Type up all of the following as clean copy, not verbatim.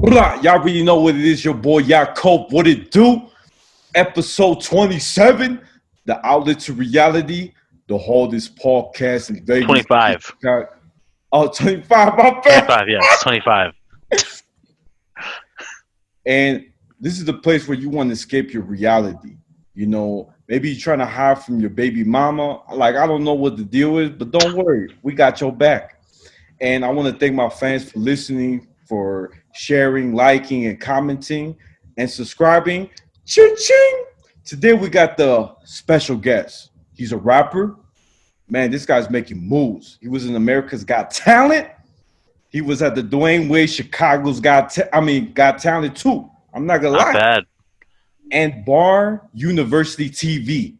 Blah, y'all already know what it is. Your boy Yakob. What it do? Episode 27. The outlet to reality. The hardest podcast in Vegas. 25. Oh, 25. My bad. 25, yes, 25. And this is the place where you want to escape your reality. You know, maybe you're trying to hide from your baby mama. Like, I don't know what the deal is, but don't worry. We got your back. And I want to thank my fans for listening, for sharing, liking, and commenting, and subscribing. Ching! Today we got the special guest. He's a rapper. Man, this guy's making moves. He was in America's Got Talent. He was at the Dwayne Wade Chicago's Got Talent too. I'm not gonna lie. Not bad. And Bar University TV.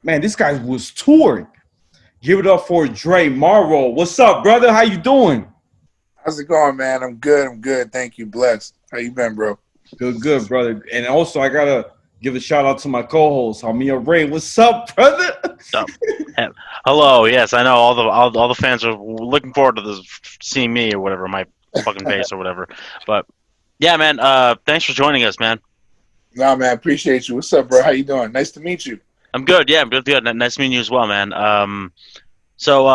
Man, this guy was touring. Give it up for Dre Marro. What's up, brother? How you doing? How's it going, man? I'm good. Thank you. Blessed. How you been, bro? Good, brother. And also, I gotta give a shout out to my co-host, Hami Arain. What's up, brother? Hello. Yes, I know all the fans are looking forward to this, seeing me or whatever, my fucking face or whatever. But yeah, man. Thanks for joining us, man. Nah, man. Appreciate you. What's up, bro? How you doing? Nice to meet you. I'm good. Yeah, I'm good. Nice meeting you as well, man. So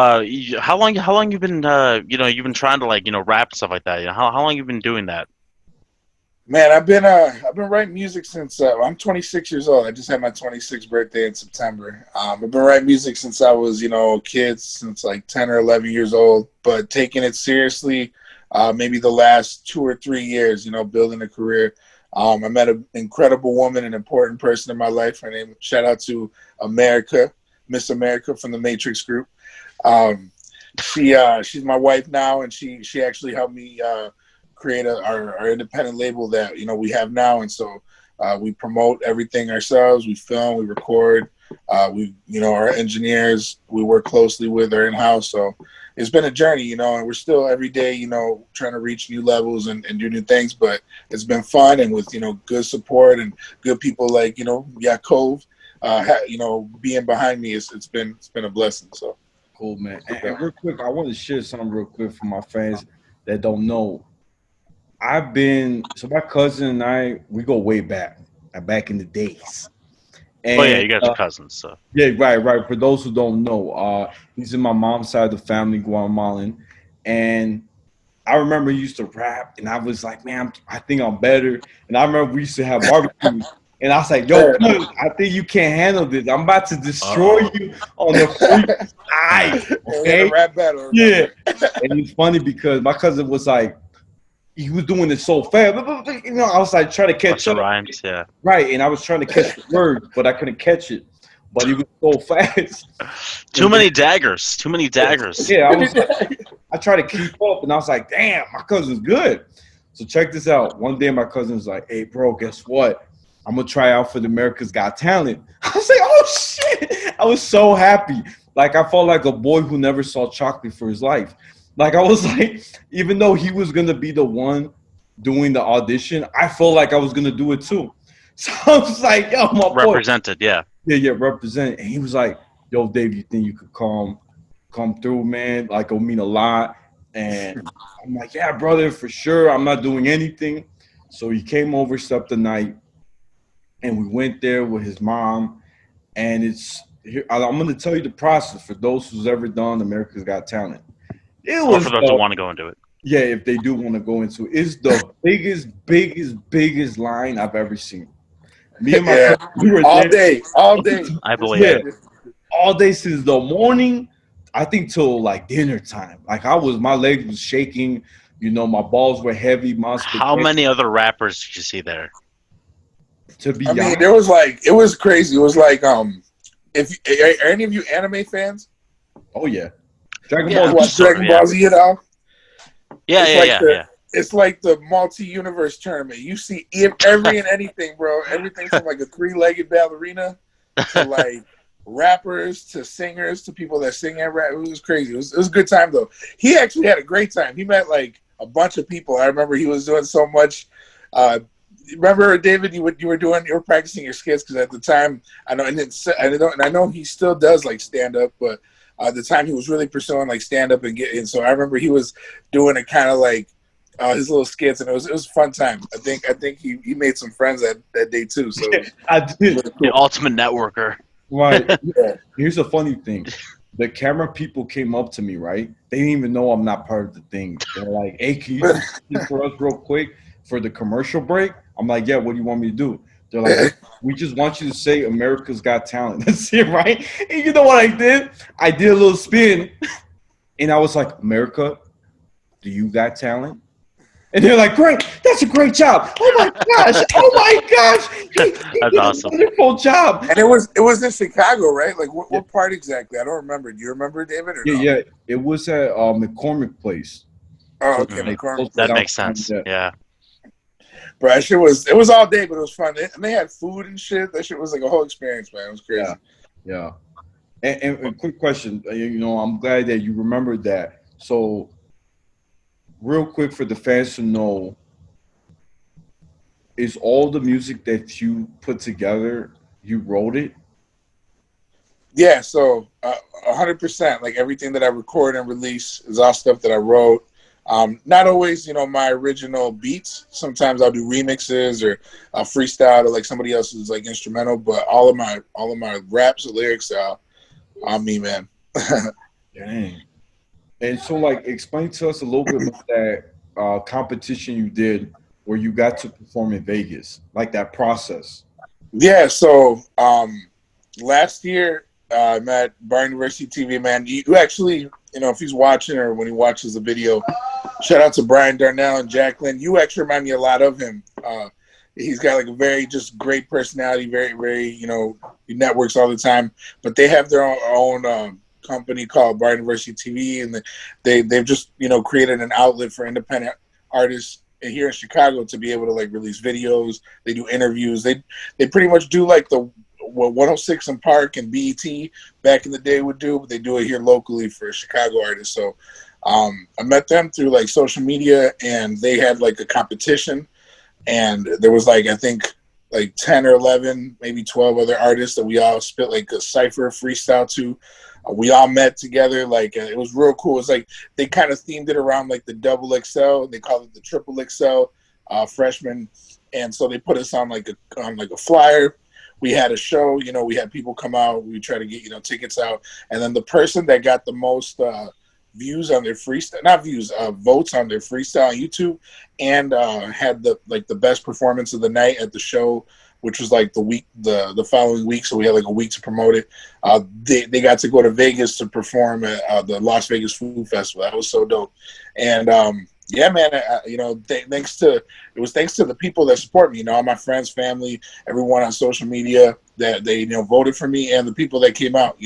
how long you been you've been trying to rap and stuff like that? You know, how long you been doing that? Man, I've been writing music since I'm 26 years old. I just had my 26th birthday in September. I've been writing music since I was a kid, since like 10 or 11 years old. But taking it seriously, maybe the last 2 or 3 years. Building a career. I met an incredible woman, an important person in my life. Her name, shout out to America, Miss America from the Matrix Group. She's my wife now, and she actually helped me create our independent label that we have now. And so we promote everything ourselves. We film, we record. Our engineers we work closely with are in house. So it's been a journey, and we're still every day, trying to reach new levels and do new things. But it's been fun, and with good support and good people like Yaakov, being behind me, it's been a blessing. So cool, man. And real quick, I want to share something real quick for my fans that don't know. My cousin and we go way back in the days. And, you guys are cousins, so. Yeah, right. For those who don't know, he's in my mom's side of the family, Guatemalan. And I remember he used to rap, and I was like, man, I think I'm better. And I remember we used to have barbecue. And I was like, yo, I think you can't handle this. I'm about to destroy you on the free side. Okay? Rap battle. Yeah. And it's funny because my cousin was like, he was doing it so fast. I was like trying to catch up. Rhymes, yeah. Right, and I was trying to catch the word, but I couldn't catch it. But he was so fast. Too many daggers. Yeah, I tried to keep up, and I was like, damn, my cousin's good. So check this out. One day my cousin was like, hey, bro, guess what? I'm going to try out for the America's Got Talent. I was like, oh, shit. I was so happy. Like, I felt like a boy who never saw chocolate for his life. Like, I was like, even though he was going to be the one doing the audition, I felt like I was going to do it too. So I was like, yo, my boy. Represented, yeah. Yeah, represented. And he was like, yo, Dave, you think you could come through, man? Like, it'll mean a lot. And I'm like, yeah, brother, for sure. I'm not doing anything. So he came over, slept the night, and we went there with his mom. And I'm going to tell you the process for those who's ever done America's Got Talent. Or for those who want to go into it. Yeah, if they do want to go into it. It's the biggest line I've ever seen. Me and my friend, we were all day. I believe it. All day since the morning, I think till like dinner time. Like my legs was shaking, my balls were heavy. How many other rappers did you see there? To be honest, there was it was crazy. It was like, are any of you anime fans? Oh yeah. Dragon Ball Z, Yeah. It's like the multi-universe tournament. You see every and anything, bro. Everything from like a 3-legged ballerina to like rappers to singers to people that sing and rap. It was crazy. It was a good time though. He actually had a great time. He met like a bunch of people. I remember he was doing so much. Remember, David, you were practicing your skits because at the time I know he still does like stand up, but at the time he was really pursuing like stand up and so I remember he was doing it kind of like his little skits, and it was a fun time. I think he made some friends that day too. So it was I did. really The cool. ultimate networker. Right. Yeah. Here's a funny thing. The camera people came up to me, right? They didn't even know I'm not part of the thing. They're like, "Hey, can you do this for us real quick for the commercial break?" I'm like, "Yeah, what do you want me to do?" They're like, "We just want you to say America's Got Talent." That's it, right? And you know what I did? I did a little spin, and I was like, "America, do you got talent?" And they're like, "Great, that's a great job. Oh my gosh, oh my gosh, he That's did a awesome. wonderful job." And it was in Chicago, right? Like what part exactly? I don't remember. Do you remember, David, or Yeah, no? yeah. It was at McCormick Place. Oh, So okay, Mm, like McCormick close to Place. that makes downtown. sense. Yeah, Yeah. Bro, that shit was it was all day, but it was fun. And they had food and shit. That shit was like a whole experience, man. It was crazy. yeah, yeah. And a quick question. You know, I'm glad that you remembered that. So, real quick for the fans to know, is all the music that you put together, you wrote it? Yeah, so 100%. Like everything that I record and release is all stuff that I wrote. Not always, my original beats. Sometimes I'll do remixes or I'll freestyle to like somebody else's like instrumental. But all of my raps and lyrics are on me, man. Dang. And so, like, explain to us a little bit about that competition you did where you got to perform in Vegas, like that process. Yeah, so last year I met Bar University TV, man. You actually, if he's watching or when he watches the video, shout out to Brian Darnell and Jacqueline. You actually remind me a lot of him. He's got like a very just great personality, very, very, he networks all the time. But they have their own company called Bar University TV, and they've just created an outlet for independent artists here in Chicago to be able to like release videos. They do interviews. They pretty much do like the what 106 and Park and BET back in the day would do, but they do it here locally for Chicago artists. So I met them through like social media, and they had like a competition, and there was like I think like 10 or 11, maybe 12 other artists that we all spit like a cipher freestyle to. We all met together. Like it was real cool. It's like they kind of themed it around like the double XL. They call it the triple XL freshman, and so they put us on like a flyer. We had a show. We had people come out. We try to get tickets out, and then the person that got the most views on their freestyle, not views, votes on their freestyle on YouTube, and had the best performance of the night at the show, which was like the following week. So we had like a week to promote it. They got to go to Vegas to perform at the Las Vegas Food Festival. That was so dope. And yeah, man, thanks to the people that support me, all my friends, family, everyone on social media that they voted for me, and the people that came out.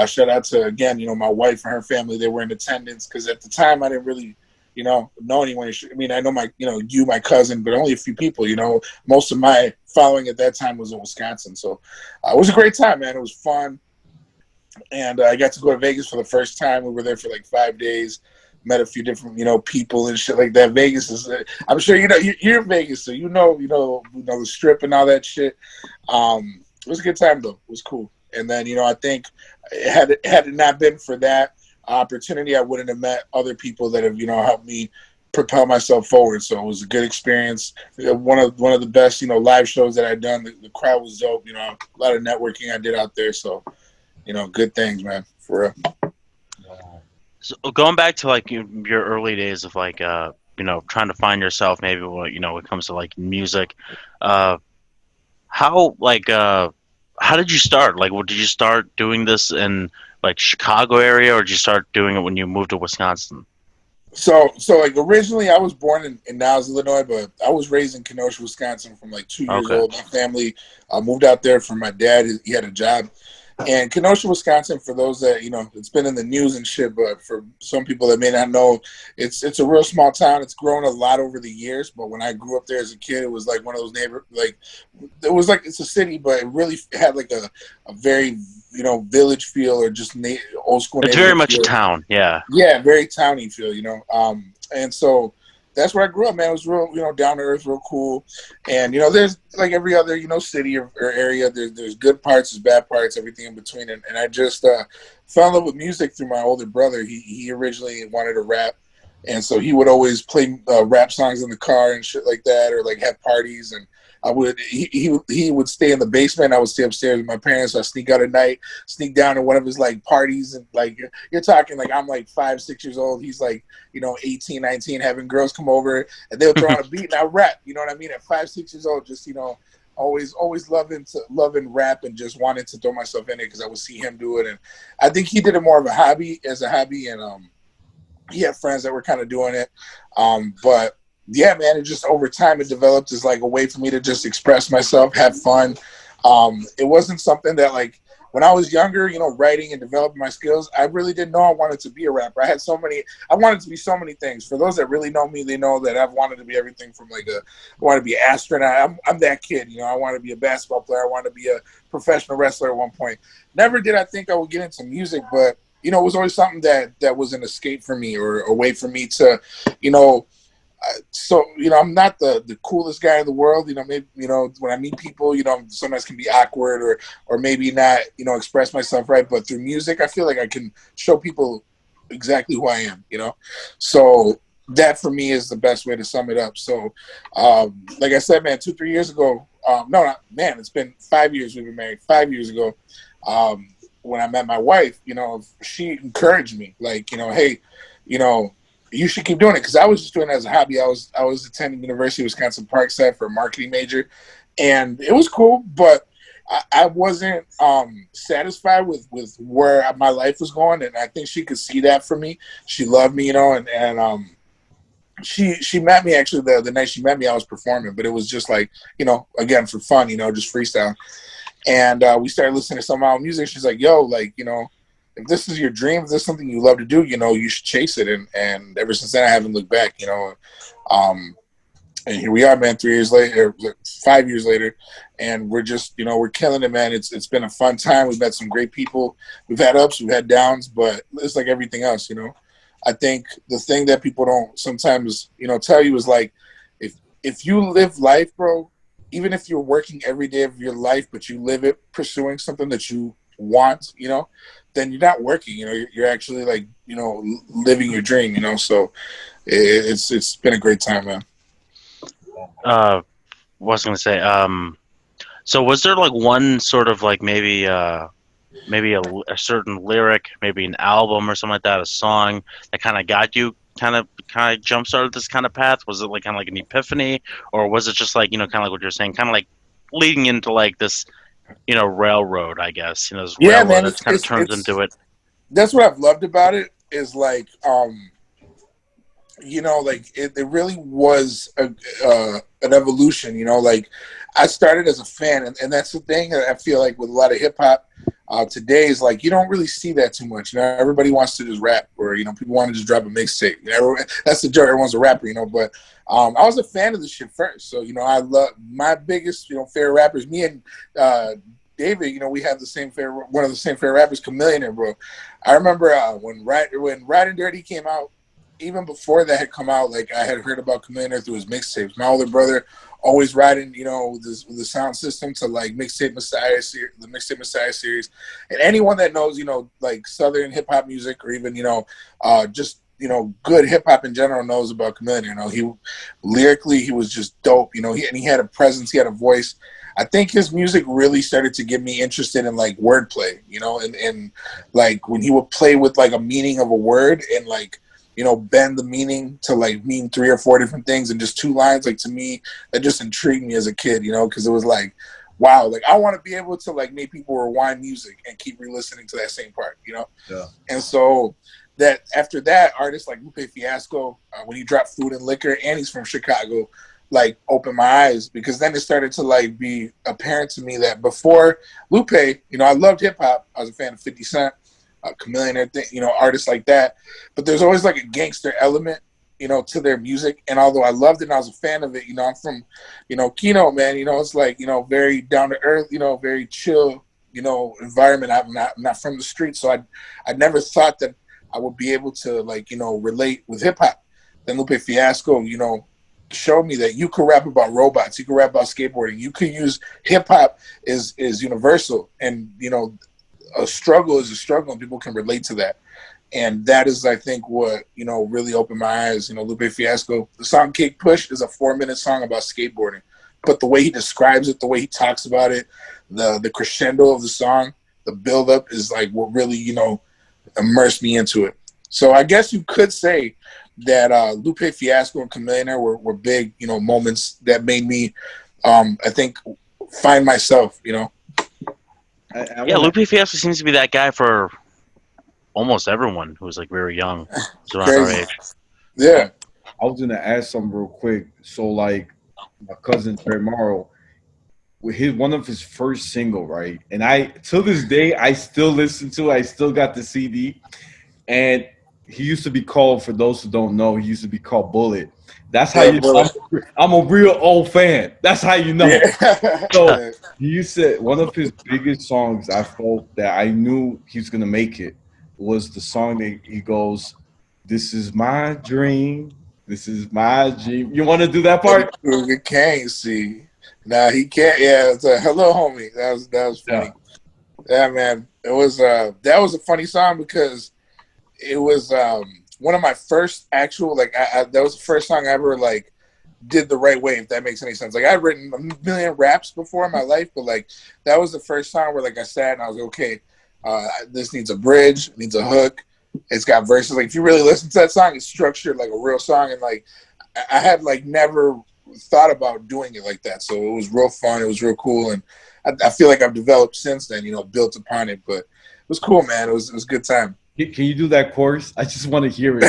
Shout out to again, my wife and her family. They were in attendance because at the time I didn't really know anyone. I mean, I know my cousin, but only a few people. Most of my following at that time was in Wisconsin, so it was a great time, man. It was fun, and I got to go to Vegas for the first time. We were there for like 5 days. Met a few different, people and shit like that. Vegas is, I'm sure you're in Vegas, so the strip and all that shit. It was a good time though. It was cool. And then I think had it not been for that opportunity, I wouldn't have met other people that have helped me propel myself forward. So it was a good experience. One of the best live shows that I'd done. The crowd was dope. A lot of networking I did out there. So good things, man, for real. So going back to like your early days of like trying to find yourself, maybe when it comes to like music, uh how how did you start? Like, did you start doing this in like Chicago area, or did you start doing it when you moved to Wisconsin? So like originally I was born in Niles, Illinois, but I was raised in Kenosha, Wisconsin from like 2 years Okay. old. My family moved out there for my dad. He had a job. And Kenosha, Wisconsin, for those that, it's been in the news and shit, but for some people that may not know, it's a real small town. It's grown a lot over the years, but when I grew up there as a kid, it was like one of those it was like, it's a city, but it really had like a very, village feel or just old school It's very neighborhood much a feel. town, yeah. Yeah, very towny feel, and so that's where I grew up, man. It was real, down to earth, real cool. And there's like every other, city or area. There's good parts, there's bad parts, everything in between. And I just fell in love with music through my older brother. He originally wanted to rap, And so he would always play rap songs in the car and shit like that, or like have parties. And he would stay in the basement. I would stay upstairs with my parents. I sneak out at night, sneak down to one of his like parties, and like you're talking like I'm like 5, 6 years old. He's like 18, 19, having girls come over, and they'll throw on a beat and I rap. You know what I mean? At 5, 6 years old, just always loving rap and just wanted to throw myself in it because I would see him do it, and I think he did it more of a hobby, and he had friends that were kind of doing it, but. Yeah, man, it just over time it developed as like a way for me to just express myself, have fun. It wasn't something that like when I was younger, writing and developing my skills, I really didn't know I wanted to be a rapper. I wanted to be so many things. For those that really know me, they know that I've wanted to be everything from I want to be an astronaut. I'm that kid, I want to be a basketball player. I want to be a professional wrestler at one point. Never did I think I would get into music, but it was always something that was an escape for me or a way for me to, so I'm not the coolest guy in the world. Maybe when I meet people, sometimes can be awkward or maybe not express myself right. But through music, I feel like I can show people exactly who I am. So that for me is the best way to sum it up. So like I said, man, 2-3 years ago, it's been 5 years we've been married. 5 years ago, when I met my wife, she encouraged me like, hey, you should keep doing it, because I was just doing it as a hobby. I was attending University of Wisconsin Parkside for a marketing major, and it was cool, but I wasn't satisfied with where my life was going, and I think she could see that from me. She loved me, and she met me actually the night she met me. I was performing, but it was just like again for fun, just freestyle, and we started listening to some of my own music. She's like, "Yo, like if this is your dream, if this is something you love to do, you should chase it." And ever since then, I haven't looked back, and here we are, man, 3 years later, 5 years later, and we're just, we're killing it, man. It's been a fun time. We've met some great people. We've had ups, we've had downs, but it's like everything else, I think the thing that people don't sometimes, tell you is like, if you live life, bro, even if you're working every day of your life, but you live it pursuing something that you want, then you're not working, you're actually like, living your dream, so it's been a great time, man. What was I gonna say? So was there like one sort of like maybe a certain lyric, maybe an album or something like that, a song that kind of got you kind of jump started this kind of path? Was it like kind of like an epiphany, or was it just like kind of like what you're saying, kind of like leading into like this railroad, I guess, this Yeah, railroad man, that kind of turns into it. That's what I've loved about it is like, like it really was an evolution, like I started as a fan, and that's the thing that I feel like with a lot of hip hop today is like, you don't really see that too much. Everybody wants to just rap, or, people want to just drop a mixtape. That's the joke. Everyone's a rapper, but I was a fan of this shit first. So, I love my biggest, favorite rappers, me and David, we have the same favorite, one of the same favorite rappers, Chameleon, bro. I remember when Riding Dirty came out, even before that had come out, like I had heard about Chameleon through his mixtapes. My older brother always riding, with the sound system to like the Mixtape Messiah series, and anyone that knows, like Southern hip hop music, or even just good hip hop in general knows about Chameleon. He lyrically, he was just dope. He had a presence, he had a voice. I think his music really started to get me interested in like wordplay, and like when he would play with like a meaning of a word and like, bend the meaning to like mean 3 or 4 different things in just 2 lines. Like to me, that just intrigued me as a kid, because it was like, wow, like I want to be able to like make people rewind music and keep re-listening to that same part, Yeah. And so that after that, artists like Lupe Fiasco, when he dropped Food and Liquor, and he's from Chicago, like opened my eyes, because then it started to like be apparent to me that before Lupe, I loved hip hop. I was a fan of 50 Cent, Chameleon, artists like that. But there's always like a gangster element, to their music. And although I loved it and I was a fan of it, I'm from, Keno, man, it's like, very down to earth, very chill, environment. I'm not from the street. So I never thought that I would be able to like, relate with hip hop. Then Lupe Fiasco, showed me that you could rap about robots, you could rap about skateboarding, you could use hip hop is universal, and a struggle is a struggle, and people can relate to that. And that is, I think, what, really opened my eyes. Lupe Fiasco, the song Cake Push is a 4-minute song about skateboarding. But the way he describes it, the way he talks about it, the crescendo of the song, the build-up is like what really, immersed me into it. So I guess you could say that Lupe Fiasco and Chameleonaire were big, moments that made me, I think, find myself, Yeah, Lupe Fiasco seems to be that guy for almost everyone who's like very young. It's around our age. Yeah. I was gonna ask something real quick. So like my cousin Dre Marro, one of his first single, right? And I till this day I still listen to it. I still got the CD. And he used to be called, for those who don't know, he used to be called Bullet. That's how you know I'm a real old fan. That's how you know. Yeah. So he said one of his biggest songs I felt that I knew he was gonna make it was the song that he goes, "This is my dream. This is my dream." You want to do that part? You can't see. Nah, he can't. Yeah, it's a hello, homie. That was funny. Yeah, man. It was that was a funny song because it was one of my first actual that was the first song I ever like did the right way, if that makes any sense. Like I'd written a million raps before in my life, but like that was the first song where like I sat and I was like, okay, this needs a bridge, it needs a hook, it's got verses. Like if you really listen to that song, it's structured like a real song, and like I had like never thought about doing it like that. So it was real fun, it was real cool, and I feel like I've developed since then, built upon it. But it was cool, man. It was a good time. Can you do that chorus? I just want to hear it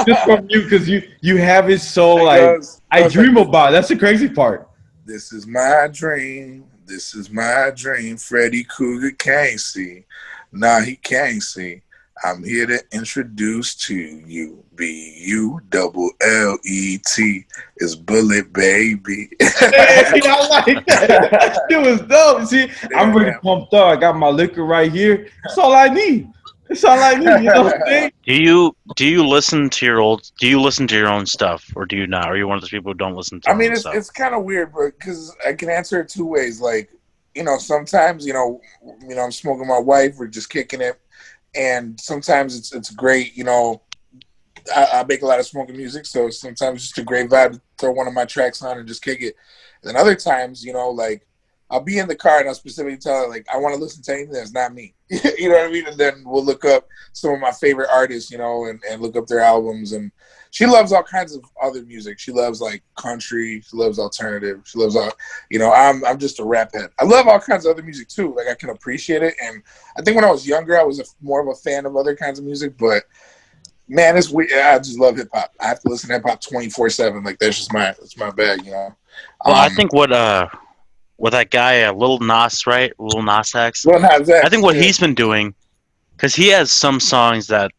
just from you, because you have it so like I dream about it. That's the crazy part. This is my dream. This is my dream. Freddy Krueger can't see. Nah, he can't see. I'm here to introduce to you BULLET is Bullet, baby. Hey, I like that. That shit was dope. See, I'm really pumped up. I got my liquor right here. That's all I need. That's all I need. You know what I'm saying? Do you listen to your own stuff, or do you not? Are you one of those people who don't listen to? I mean, it's kind of weird, but because I can answer it two ways. Like, sometimes I'm smoking my wife, we're just kicking it, and sometimes it's great. I make a lot of smoking music, so sometimes it's just a great vibe to throw one of my tracks on and just kick it. And then other times, like I'll be in the car and I'll specifically tell her, like, I want to listen to anything that's not me. You know what I mean? And then we'll look up some of my favorite artists, and look up their albums. And she loves all kinds of other music. She loves like country. She loves alternative. She loves all, I'm just a rap head. I love all kinds of other music too. Like I can appreciate it. And I think when I was younger, I was more of a fan of other kinds of music. But man, it's weird. I just love hip hop. I have to listen to hip hop 24/7. Like that's my bag. Well, I think with that guy, Lil Nas, right? Lil Nas X. Lil Nas X, I think what he's been doing, because he has some songs that,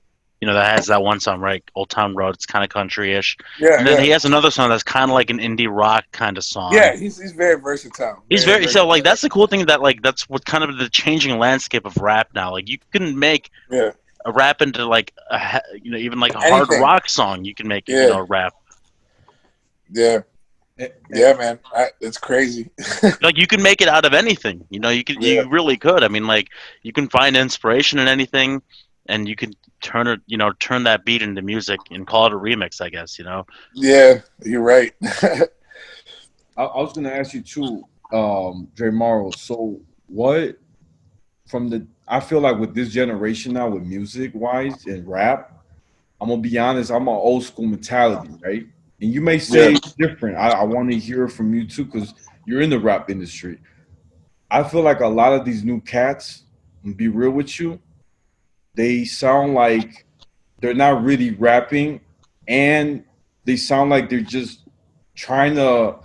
that has that one song, right? Old Town Road. It's kind of country-ish. Yeah. And then he has another song that's kind of like an indie rock kind of song. Yeah, he's very versatile. He's very so like that's the cool thing that like that's what kind of the changing landscape of rap now. Like you can make a rap into like even like a hard rock song. You can make a rap. Yeah. Yeah, man, it's crazy. Like you can make it out of anything, you really could. I mean, like you can find inspiration in anything, and you can turn that beat into music and call it a remix, I guess. Yeah, you're right. I was gonna ask you too, Dre Marro. So what I feel like with this generation now, with music wise and rap, I'm gonna be honest, I'm an old school mentality, right? And you may say it's different. I want to hear from you too, because you're in the rap industry. I feel like a lot of these new cats, to be real with you, they sound like they're not really rapping, and they sound like they're just trying to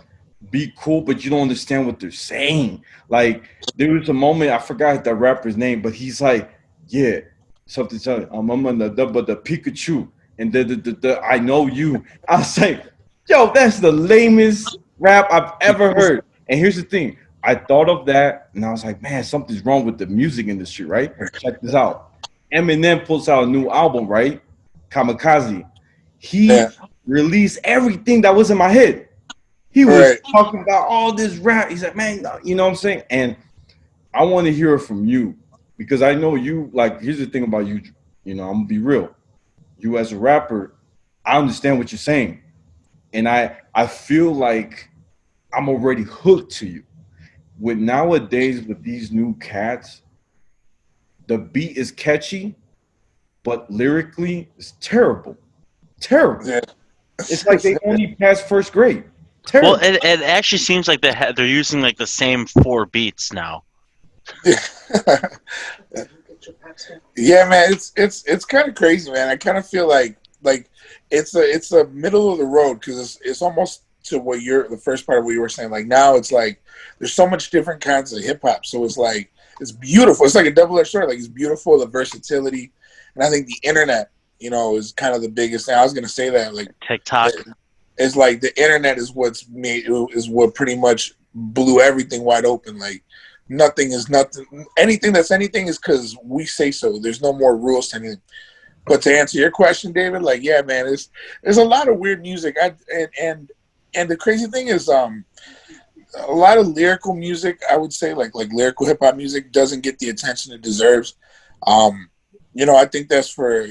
be cool, but you don't understand what they're saying. Like there was a moment, I forgot the rapper's name, but he's like, yeah, something. I'm on the Pikachu. And the I know you. I was like, yo, that's the lamest rap I've ever heard. And here's the thing. I thought of that, and I was like, man, something's wrong with the music industry, right? Check this out. Eminem puts out a new album, right? Kamikaze. He released everything that was in my head. He was talking about all this rap. He's like, man, you know what I'm saying? And I want to hear it from you, because I know you, like, here's the thing about you, You know, I'm gonna be real. You as a rapper, I understand what you're saying, and I feel like I'm already hooked to you. With nowadays with these new cats, the beat is catchy, but lyrically it's terrible, terrible. Yeah. It's like they only passed first grade. Well, Terrible. it actually seems like they're using like the same four beats now. Yeah, man, it's kind of crazy, man. I kind of feel like it's a middle of the road because it's almost to what you're the first part of what you were saying. Like now, it's like there's so much different kinds of hip hop, so it's like it's beautiful. It's like a double-edged sword. Like it's beautiful, the versatility, and I think the internet, is kind of the biggest thing. I was gonna say that like TikTok. it's like the internet is what pretty much blew everything wide open. Like nothing is nothing. Anything that's anything is because we say so. There's no more rules to anything. But to answer your question, David, like yeah, man, there's a lot of weird music. And the crazy thing is, a lot of lyrical music, I would say, like lyrical hip hop music, doesn't get the attention it deserves. I think that's for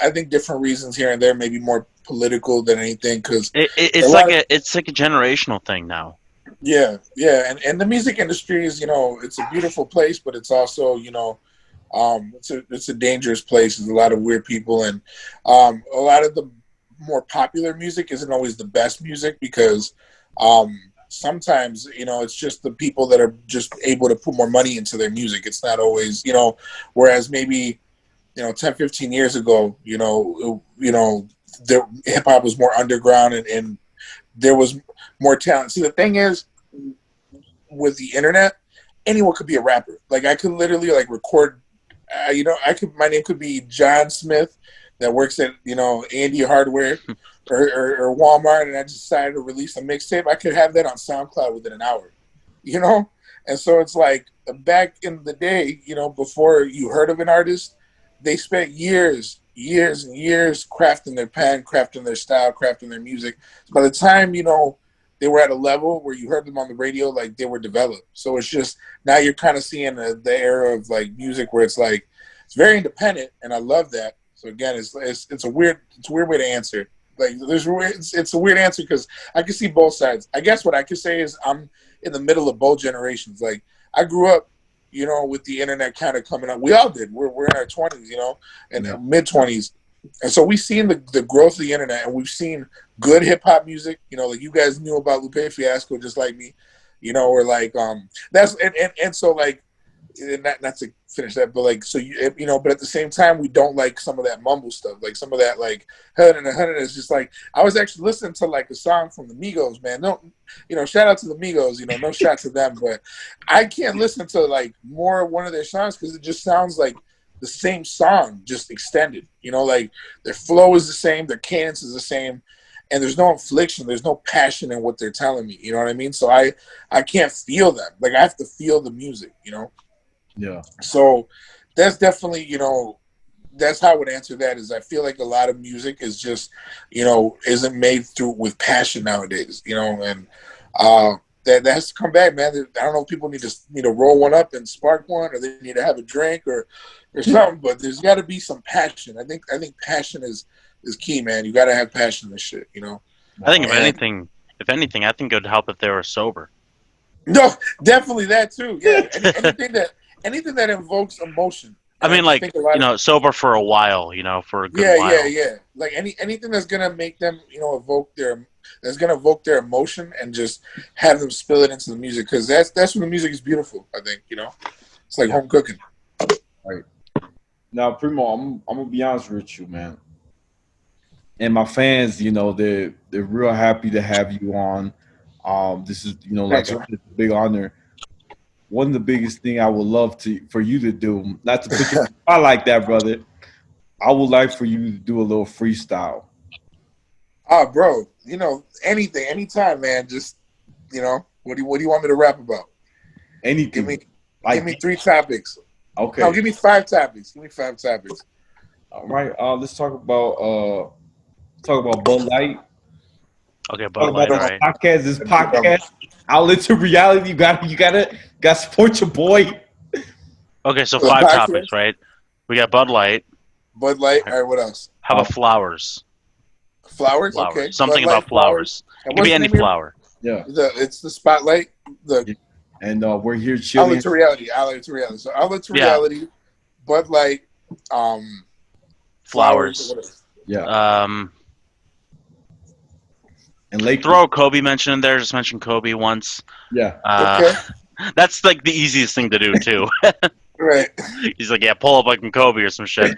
I think different reasons here and there, maybe more political than anything, because It's like a generational thing now. yeah, and the music industry is it's a beautiful place, but it's also it's a dangerous place. There's a lot of weird people, and a lot of the more popular music isn't always the best music because sometimes it's just the people that are just able to put more money into their music. It's not always whereas maybe 10, 15 years ago the hip hop was more underground and there was more talent. See, the thing is, with the internet, anyone could be a rapper. Like I could literally like record. My name could be John Smith that works at Andy Hardware or Walmart, and I decided to release a mixtape. I could have that on SoundCloud within an hour. And so it's like back in the day, before you heard of an artist, they spent years and years crafting their pen, crafting their style, crafting their music. So by the time, they were at a level where you heard them on the radio, like they were developed. So it's just now you're kind of seeing the era of like music where it's like it's very independent, and I love that. So again, it's a weird way to answer. Like it's a weird answer because I can see both sides. I guess what I could say is I'm in the middle of both generations. Like I grew up, with the internet kind of coming up. We all did. We're in our 20s, and mid 20s. And so we've seen the growth of the internet, and we've seen good hip hop music. Like you guys knew about Lupe Fiasco just like me, or like that's and so like not to finish that, but like so but at the same time we don't like some of that mumble stuff, like some of that like is just like I was actually listening to like a song from the Migos, man. No, shout out to the Migos, no shot to them, but I can't listen to like more of one of their songs because it just sounds like the same song just extended. Like their flow is the same, their cadence is the same, and there's no inflection, there's no passion in what they're telling me. You know what I mean? So I can't feel them. Like I have to feel the music. Yeah. So that's definitely that's how I would answer that. Is I feel like a lot of music is just isn't made through with passion nowadays. And that has to come back, man. I don't know if people need to roll one up and spark one, or they need to have a drink or something. But there's got to be some passion. I think passion is key, man. You got to have passion in this shit. I think if anything, I think it would help if they were sober. No, definitely that too. Yeah, anything that invokes emotion. I mean, like sober for a while, for a good while. Yeah. Like anything that's gonna make them, evoke their emotion and just have them spill it into the music, because that's when the music is beautiful. I think it's like home cooking. Right. Now, Primo, I'm gonna be honest with you, man. And my fans, they're real happy to have you on. This is, like a big honor. One of the biggest thing I would love for you to do, not to put you on the spot like that, brother. I would like for you to do a little freestyle. Oh, bro, anything, anytime, man. Just, what do you want me to rap about? Anything. Give me 3 topics. Okay. No, give me 5 topics. All right. Let's talk about Bud Light. Okay, Bud Light. All right. This podcast, outlet to reality. You gotta support your boy. Okay, so 5 topics, right? We got Bud Light. Bud Light. All right, what else? How about flowers? Flowers. Flowers. Okay. Something Bud Light, about flowers. And It could what's be the any name of your flower. Yeah. It's the Spotlight. The Yeah. And we're here Outlet chilling. to Reality. Outlet to Reality. So Outlet to Yeah. Reality, Bud Light, Flowers. What else? Yeah. And Lake. Throw a Kobe mention in there. Just mention Kobe once. Yeah. Okay. That's like the easiest thing to do too. Right. He's like, yeah, pull up like Kobe or some shit.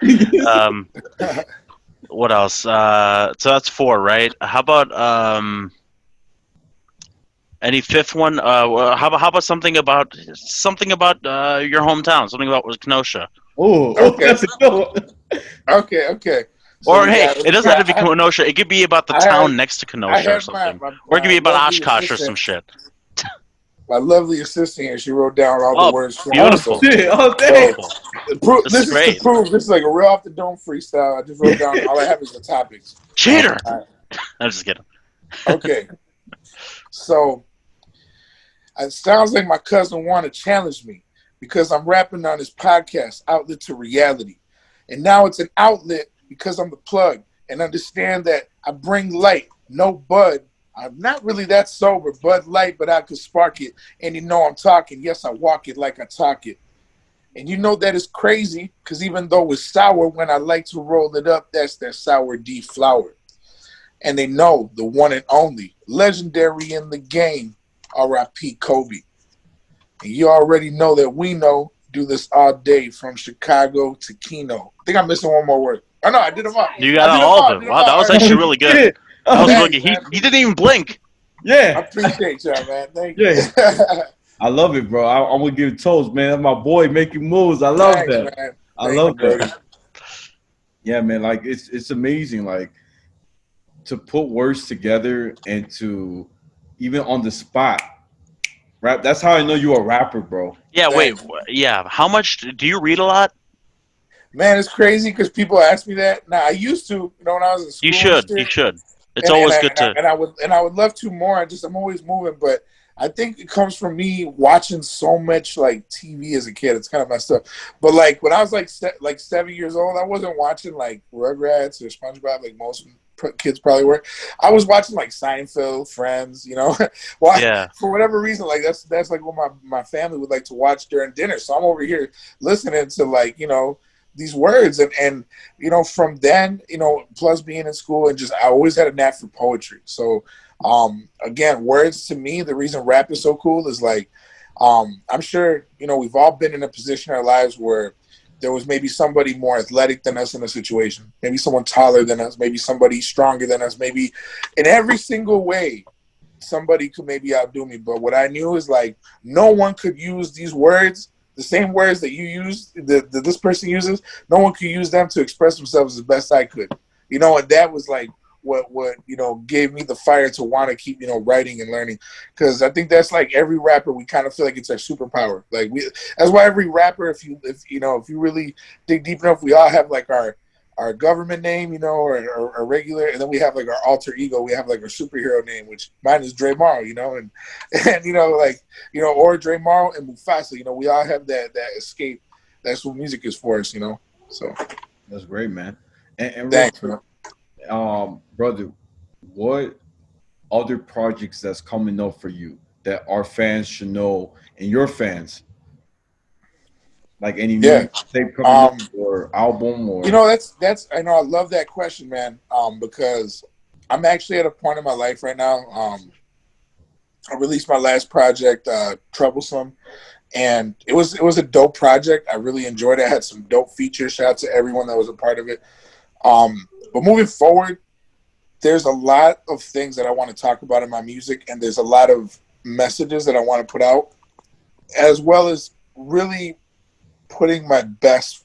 What else? So that's 4, right? How about any fifth one? How about something about your hometown? Something about Kenosha. Oh, Okay. that's a good one. Okay. So Or we hey, got- it doesn't have to be Kenosha. It could be about the I town had- next to I Kenosha or had something. my Or it could be about lovely Oshkosh or assistant- some shit. My lovely assistant here. She wrote down all Oh, the words. beautiful. Oh, shit. Oh, damn. Beautiful. This is is great. to prove this is like a real off the dome freestyle. I just wrote down all I have is the topics. Cheater! All right. I'm just kidding. Okay. So it sounds like my cousin want to challenge me because I'm rapping on his podcast, Outlet to Reality. And now it's an outlet because I'm the plug. And understand that I bring light, no bud. I'm not really that sober, Bud Light, but I could spark it. And you know I'm talking. Yes, I walk it like I talk it. And you know that is crazy because even though it's sour, when I like to roll it up, that's that sour D flower. And they know the one and only, legendary in the game, R.I.P. Kobe. And you already know that we know, do this all day from Chicago to Keno. I think I'm missing one more word. Oh, no, I did them all. You got I did all them of it. Wow, that was All right. actually really good. Shit. That was Oh, really good. He didn't even blink. I yeah. appreciate y'all, man. Thank you. Yeah. I love it, bro. I'm gonna give toast, man. That's my boy making moves. I love Thanks, that. man. I Thank love you, Brody. that. Yeah, man. Like it's amazing. Like to put words together and to even on the spot rap. That's how I know you're a rapper, bro. Yeah, wait. Thanks. Yeah. How much do you read a lot? Man, it's crazy because people ask me that. Now I used to, when I was in school. You should. and You shit, should. It's always good to. and I would love to more. I'm always moving, but I think it comes from me watching so much like TV as a kid. It's kind of messed up. But like when I was like 7 years old, I wasn't watching like Rugrats or SpongeBob like most kids probably were. I was watching like Seinfeld, Friends, Well, Yeah. for whatever reason, like that's like what my family would like to watch during dinner. So I'm over here listening to like these words and from then plus being in school and just I always had a knack for poetry. So again, words to me, the reason rap is so cool is like I'm sure we've all been in a position in our lives where there was maybe somebody more athletic than us in a situation, maybe someone taller than us, maybe somebody stronger than us, maybe in every single way somebody could maybe outdo me. But what I knew is like no one could use these words, the same words that you use, that this person uses, no one could use them to express themselves as best I could. And that was like what gave me the fire to want to keep writing and learning, because I think that's like every rapper, we kind of feel like it's our superpower. Like that's why every rapper, if you really dig deep enough, we all have like our government name, or a regular, and then we have like our alter ego. We have like our superhero name, which mine is Dre Marro, and or Dre Marro and Mufasa. We all have that escape. That's what music is for us, So That's great, man. And thanks, real man. quick, brother, what other projects that's coming up for you that our fans should know and your fans? Like any new tape coming up or album or that's I know I love that question, man. Because I'm actually at a point in my life right now. I released my last project, Troublesome, and it was a dope project. I really enjoyed it. I had some dope features. Shout out to everyone that was a part of it. But moving forward, there's a lot of things that I want to talk about in my music, and there's a lot of messages that I want to put out, as well as really putting my best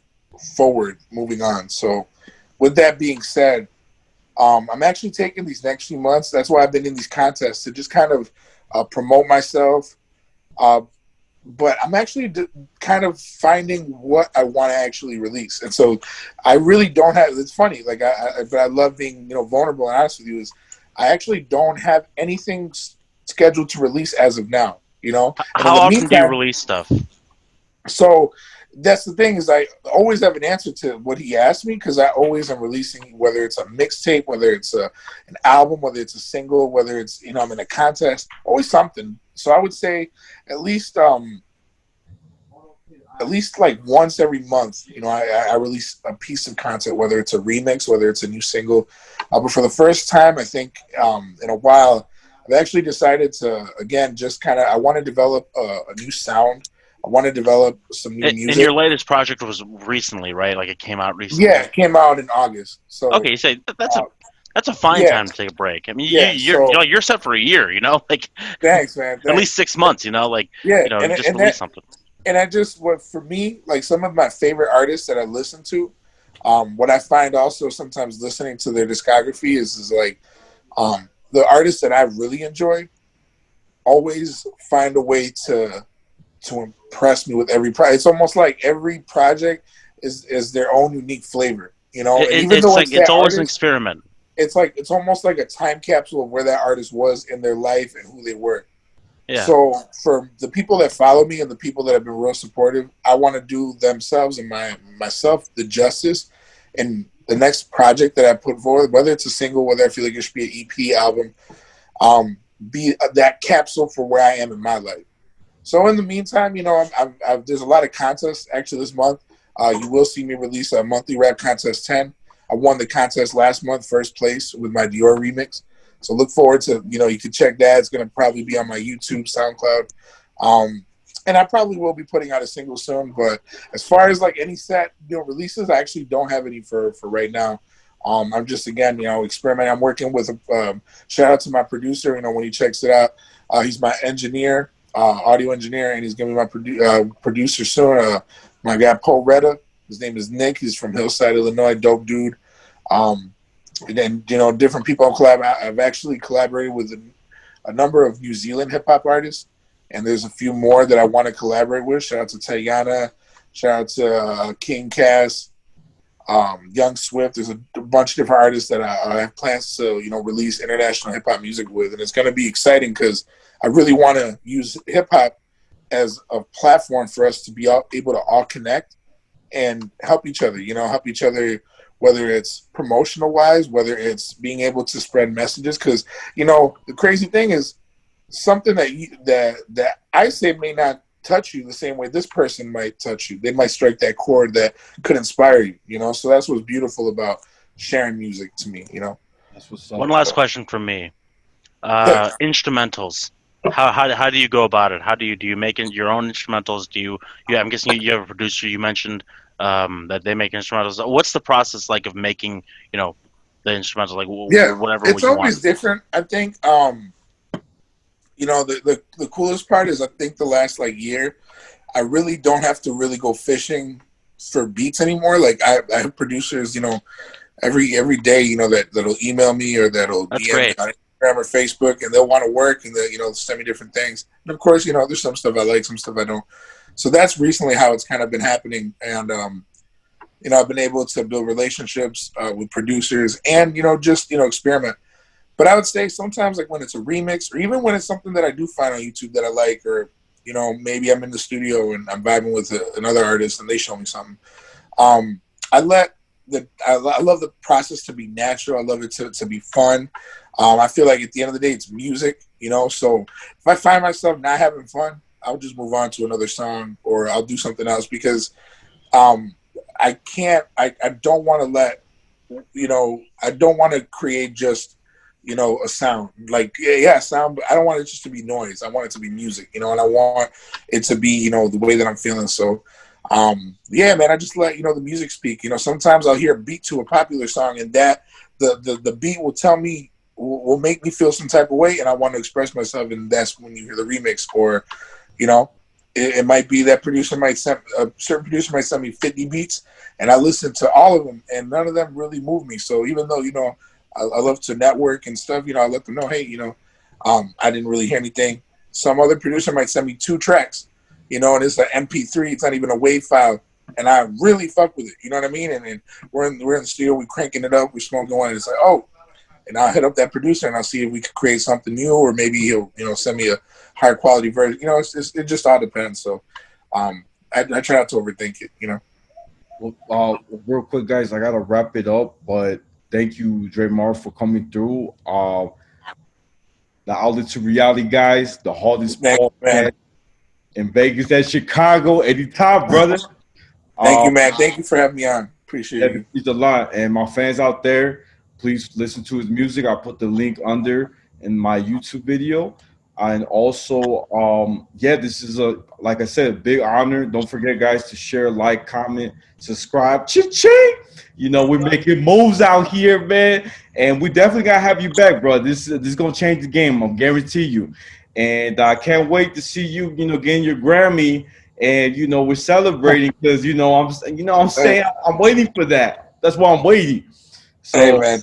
forward moving on. So with that being said, I'm actually taking these next few months. That's why I've been in these contests to just kind of promote myself. But I'm actually kind of finding what I want to actually release. And so I really don't have, it's funny, like but I love being, vulnerable and honest with you, is I actually don't have anything scheduled to release as of now, How often do you release stuff? So that's the thing is I always have an answer to what he asked me because I always am releasing, whether it's a mixtape, whether it's an album, whether it's a single, whether it's, you know, I'm in a contest, always something. So I would say at least like once every month, you know, I release a piece of content, whether it's a remix, whether it's a new single. But for the first time, I think in a while, I've actually decided to, again, just kind of, I want to develop a new sound. I want to develop some new And music. your latest project was recently, right? Like it came out recently. Yeah, it came out in August. So Okay, you say uh, that's a fine yeah, time to take a break. I mean, yeah. So you're set for a year, you know, like thanks, man. at least Thanks. 6 months, you know, like Yeah, you know, you just and release that something. and I just what for me, like some of my favorite artists that I listen to. What I find also sometimes listening to their discography is like the artists that I really enjoy always find a way to impress me with every project. It's almost like every project is their own unique flavor, you know. And even It's though like it's it's that always an artist, experiment. it's like it's almost like a time capsule of where that artist was in their life and who they were. Yeah. So for the people that follow me and the people that have been real supportive, I want to do themselves and myself the justice in the next project that I put forward, whether it's a single, whether I feel like it should be an EP album, be that capsule for where I am in my life. So in the meantime, you know, there's a lot of contests actually this month. You will see me release a monthly rap contest 10. I won the contest last month, first place with my Dior remix. So look forward to, you know, you can check that. It's going to probably be on my YouTube, SoundCloud. And I probably will be putting out a single soon. But as far as like any set, you know, releases, I actually don't have any for right now. I'm just, again, you know, experimenting. I'm working with shout out to my producer, you know, when he checks it out. He's my engineer, audio engineer, and he's going to be my producer soon. My guy, Paul Retta. His name is Nick. He's from Hillside, Illinois. Dope dude. And then, you know, different people on collab. I've actually collaborated with a number of New Zealand hip hop artists, and there's a few more that I want to collaborate with. Shout out to Tayana, shout out to King Cass, Young Swift. There's a bunch of different artists that I have plans to, you know, release international hip hop music with, and it's going to be exciting because I really want to use hip hop as a platform for us to be able to all connect and help each other. You know, help each other. Whether it's promotional wise, whether it's being able to spread messages, because you know the crazy thing is something that I say may not touch you the same way this person might touch you. They might strike that chord that could inspire you. You know, so that's what's beautiful about sharing music to me. You know, That's what's One up. last question from me. thanks. Instrumentals. How do you go about it? How do you make your own instrumentals? Do you I'm guessing you have a producer. You mentioned that they make instrumentals. What's the process like of making, you know, the instrumentals, like Yeah, whatever it's you want? always different. I think you know the coolest part is I think the last like year I really don't have to really go fishing for beats anymore. Like I have producers, you know, every day, you know, that'll email me or that'll That's DM me great. on Instagram or Facebook, and they'll want to work and they, you know, send me different things. And of course, you know, there's some stuff I like, some stuff I don't. So that's recently how it's kind of been happening, and you know, I've been able to build relationships with producers and, you know, just, you know, experiment. But I would say sometimes, like when it's a remix, or even when it's something that I do find on YouTube that I like, or you know, maybe I'm in the studio and I'm vibing with another artist and they show me something. Um, I let I love the process to be natural. I love it to be fun. I feel like at the end of the day, it's music, you know. So if I find myself not having fun, I'll just move on to another song or I'll do something else because I can't. I don't want to let, you know. I don't want to create just, you know, a sound like sound, but I don't want it just to be noise. I want it to be music, you know, and I want it to be, you know, the way that I'm feeling. So yeah, man, I just let, you know, the music speak. You know, sometimes I'll hear a beat to a popular song and that the beat will tell me, will make me feel some type of way and I want to express myself, and that's when you hear the remix. Or, you know, it might be that a certain producer might send me 50 beats and I listen to all of them and none of them really move me. So even though, you know, I love to network and stuff, you know, I let them know, hey, you know, I didn't really hear anything. Some other producer might send me 2 tracks, you know, and it's an MP3. It's not even a WAV file, and I really fuck with it. You know what I mean? And we're in the studio, we're cranking it up, we're smoking one, and it's like, oh, and I'll hit up that producer and I'll see if we could create something new, or maybe he'll, you know, send me a higher quality version. You know, it just all depends. So, I try not to overthink it, you know. Real quick, guys, I gotta wrap it up, but thank you, Dre Marro, for coming through. The Outlet to Reality guys, the hardest Thank you, man. podcast in Vegas and Chicago. Anytime, brother. Thank you, man. Thank you for having me on. Appreciate you. He's a lot. And my fans out there, please listen to his music. I'll put the link under in my YouTube video. And also, this is like I said, a big honor. Don't forget, guys, to share, like, comment, subscribe. Cha-ching! You know, we're making moves out here, man. And we definitely gotta have you back, bro. This is gonna change the game, I guarantee you. And I can't wait to see you, getting your Grammy. And we're celebrating because I'm saying I'm waiting for that. That's why I'm waiting. So, hey, man,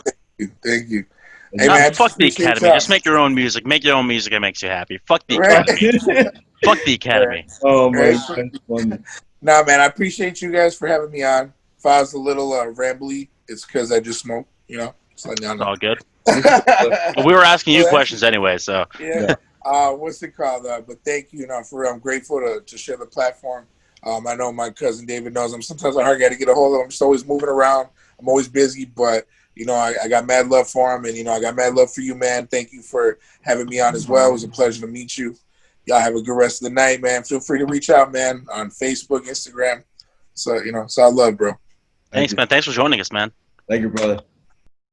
thank you. Hey, man, fuck the Academy. Just make your own music. Make your own music that makes you happy. Fuck the Academy. Fuck the Academy. Oh man, that's funny. Nah, man, I appreciate you guys for having me on. If I was a little rambly, it's because I just smoke. It's all good. Well, we were asking you questions anyway, so yeah. What's it called? But thank you. For real, I'm grateful to share the platform. I know my cousin David knows I'm sometimes I hard got to get a hold of him. I'm just always moving around. I'm always busy, but I got mad love for him, and I got mad love for you, man. Thank you for having me on as well. It was a pleasure to meet you. Y'all have a good rest of the night, man. Feel free to reach out, man, on Facebook, Instagram. So, so I love, bro. Thanks, man. Thanks for joining us, man. Thank you, brother.